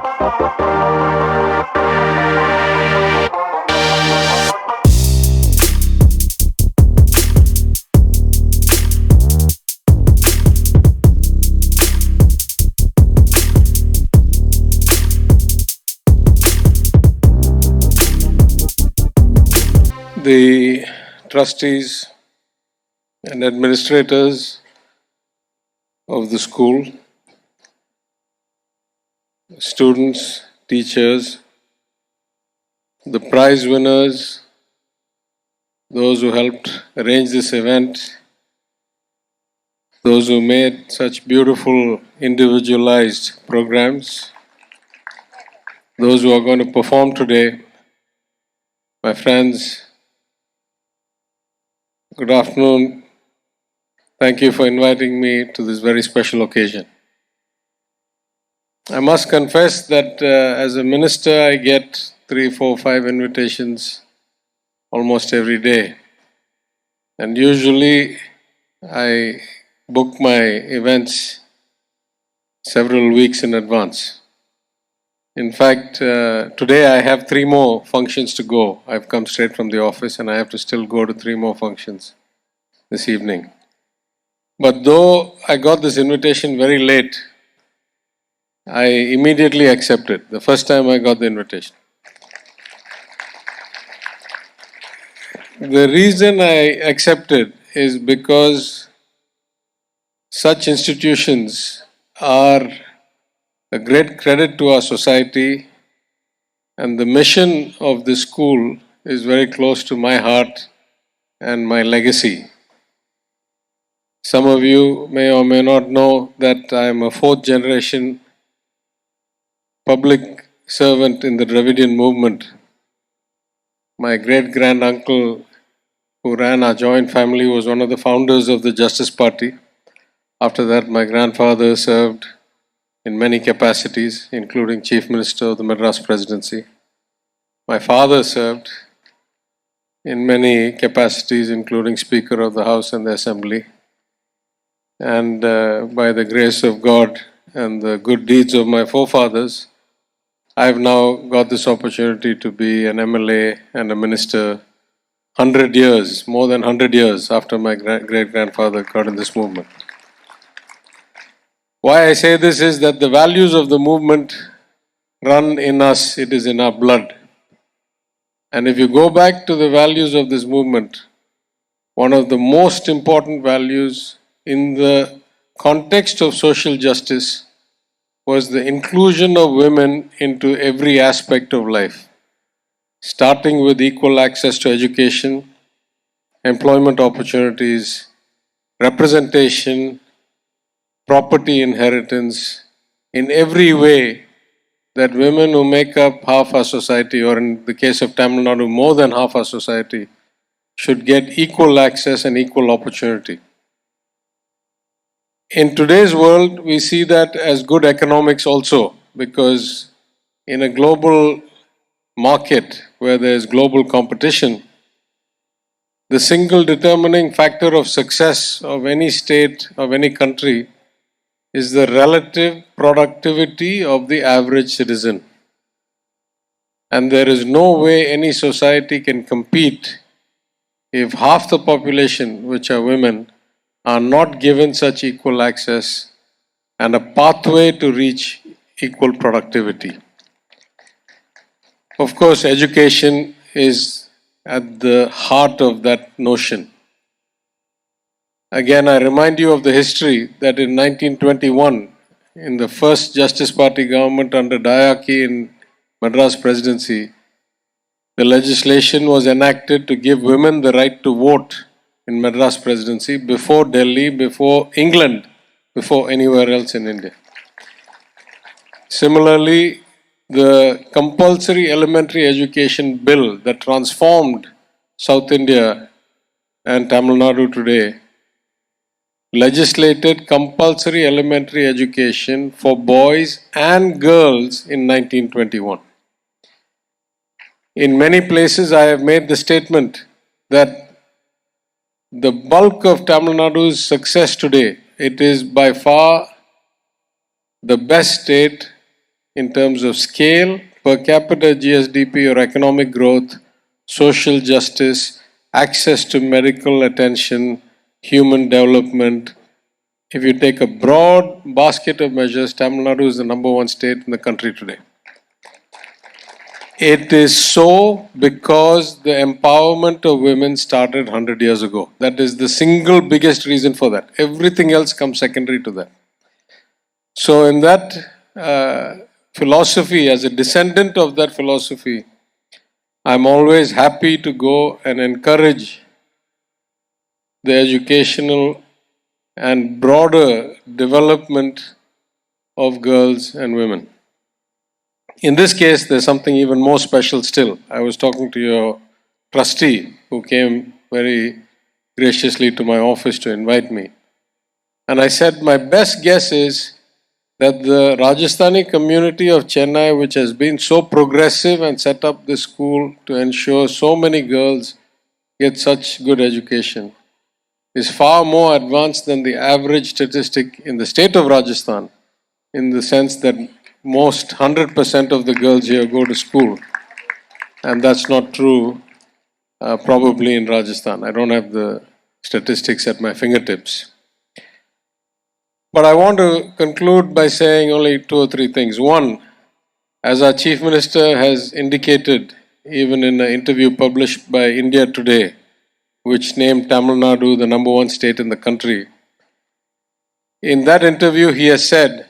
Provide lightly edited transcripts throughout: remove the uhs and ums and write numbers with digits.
The trustees and administrators of the school, students, teachers, the prize winners, those who helped arrange this event, those who made such beautiful individualized programs, those who are going to perform today, my friends, good afternoon. Thank you for inviting me to this very special occasion. I must confess that as a minister, I get 3, 4, 5 invitations almost every day. And usually I book my events several weeks in advance. In fact, today I have 3 more functions to go. I've come straight from the office and I have to still go to 3 more functions this evening. But though I got this invitation very late, I immediately accepted the first time I got the invitation. The reason I accepted is because such institutions are a great credit to our society, and the mission of this school is very close to my heart and my legacy. Some of you may or may not know that I am a 4th generation public servant in the Dravidian movement. My great-granduncle who ran our joint family was one of the founders of the Justice Party. After that, my grandfather served in many capacities, including Chief Minister of the Madras Presidency. My father served in many capacities, including Speaker of the House and the Assembly. And by the grace of God and the good deeds of my forefathers, I've now got this opportunity to be an MLA and a minister 100 years, more than 100 years after my great-grandfather got in this movement. Why I say this is that the values of the movement run in us, it is in our blood. And if you go back to the values of this movement, one of the most important values in the context of social justice was the inclusion of women into every aspect of life, starting with equal access to education, employment opportunities, representation, property inheritance, in every way that women who make up half our society, or in the case of Tamil Nadu, more than half our society, should get equal access and equal opportunity. In today's world, we see that as good economics also, because in a global market where there is global competition, the single determining factor of success of any state, of any country, is the relative productivity of the average citizen. And there is no way any society can compete if half the population, which are women, are not given such equal access and a pathway to reach equal productivity. Of course, education is at the heart of that notion. Again, I remind you of the history that in 1921, in the first Justice Party government under Dayaki in Madras Presidency, the legislation was enacted to give women the right to vote in Madras Presidency before Delhi, before England, before anywhere else in India. Similarly, the compulsory elementary education bill that transformed South India and Tamil Nadu today legislated compulsory elementary education for boys and girls in 1921. In many places, I have made the statement that the bulk of Tamil Nadu's success today, it is by far the best state in terms of scale, per capita GSDP or economic growth, social justice, access to medical attention, human development. If you take a broad basket of measures, Tamil Nadu is the number one state in the country today. It is so because the empowerment of women started 100 years ago. That is the single biggest reason for that. Everything else comes secondary to that. So, in that philosophy, as a descendant of that philosophy, I'm always happy to go and encourage the educational and broader development of girls and women. In this case, there's something even more special still. I was talking to your trustee who came very graciously to my office to invite me. And I said, my best guess is that the Rajasthani community of Chennai, which has been so progressive and set up this school to ensure so many girls get such good education, is far more advanced than the average statistic in the state of Rajasthan, in the sense that most 100% of the girls here go to school. And that's not true probably in Rajasthan. I don't have the statistics at my fingertips. But I want to conclude by saying only two or three things. One, as our Chief Minister has indicated, even in an interview published by India Today, which named Tamil Nadu the number one state in the country, in that interview he has said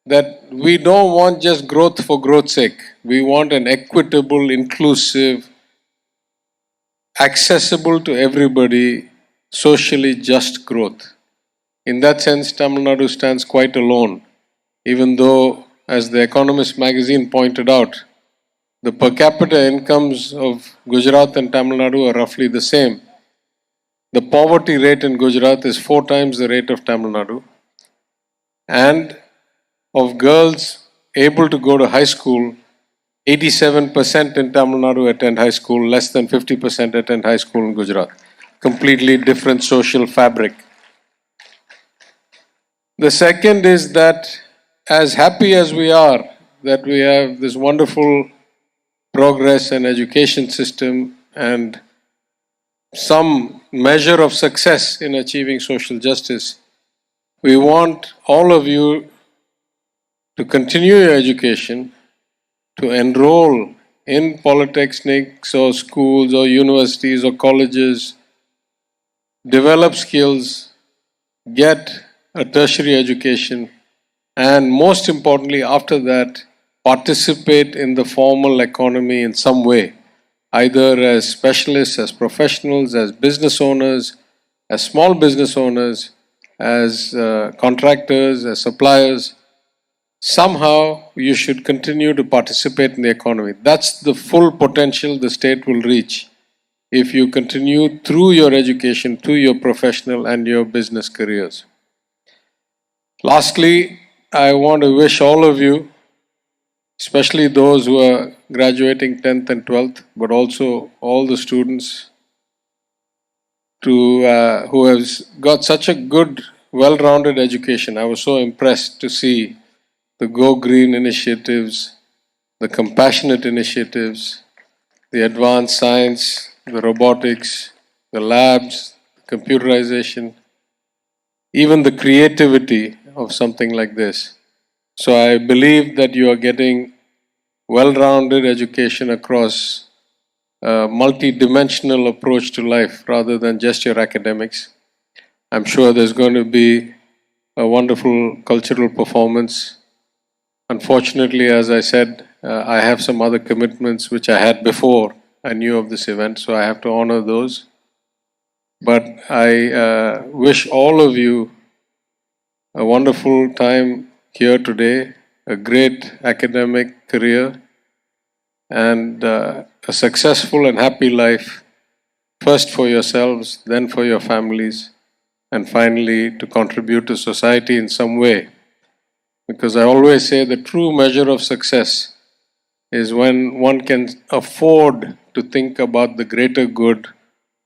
that we don't want just growth for growth's sake. We want an equitable, inclusive, accessible to everybody, socially just growth. In that sense, Tamil Nadu stands quite alone, even though, as the Economist magazine pointed out, the per capita incomes of Gujarat and Tamil Nadu are roughly the same. The poverty rate in Gujarat is 4 times the rate of Tamil Nadu. And of girls able to go to high school, 87% in Tamil Nadu attend high school, less than 50% attend high school in Gujarat. Completely different social fabric. The second is that, as happy as we are that we have this wonderful progress and education system and some measure of success in achieving social justice, we want all of you to continue your education, to enroll in polytechnics or schools or universities or colleges, develop skills, get a tertiary education, and most importantly, after that, participate in the formal economy in some way, either as specialists, as professionals, as business owners, as small business owners, as contractors, as suppliers. Somehow you should continue to participate in the economy. That's the full potential the state will reach if you continue through your education, through your professional and your business careers. Lastly, I want to wish all of you, especially those who are graduating 10th and 12th, but also all the students who have got such a good, well-rounded education. I was so impressed to see the Go Green initiatives, the compassionate initiatives, the advanced science, the robotics, the labs, computerization, even the creativity of something like this. So I believe that you are getting well-rounded education across a multi-dimensional approach to life rather than just your academics. I'm sure there's going to be a wonderful cultural performance. Unfortunately, as I said, I have some other commitments which I had before I knew of this event, so I have to honor those. But I wish all of you a wonderful time here today, a great academic career, and a successful and happy life, first for yourselves, then for your families, and finally to contribute to society in some way. Because I always say the true measure of success is when one can afford to think about the greater good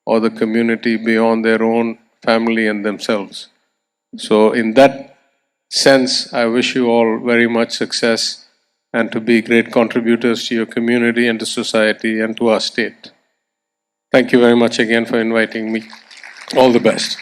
or the community beyond their own family and themselves. So in that sense, I wish you all very much success and to be great contributors to your community and to society and to our state. Thank you very much again for inviting me. All the best.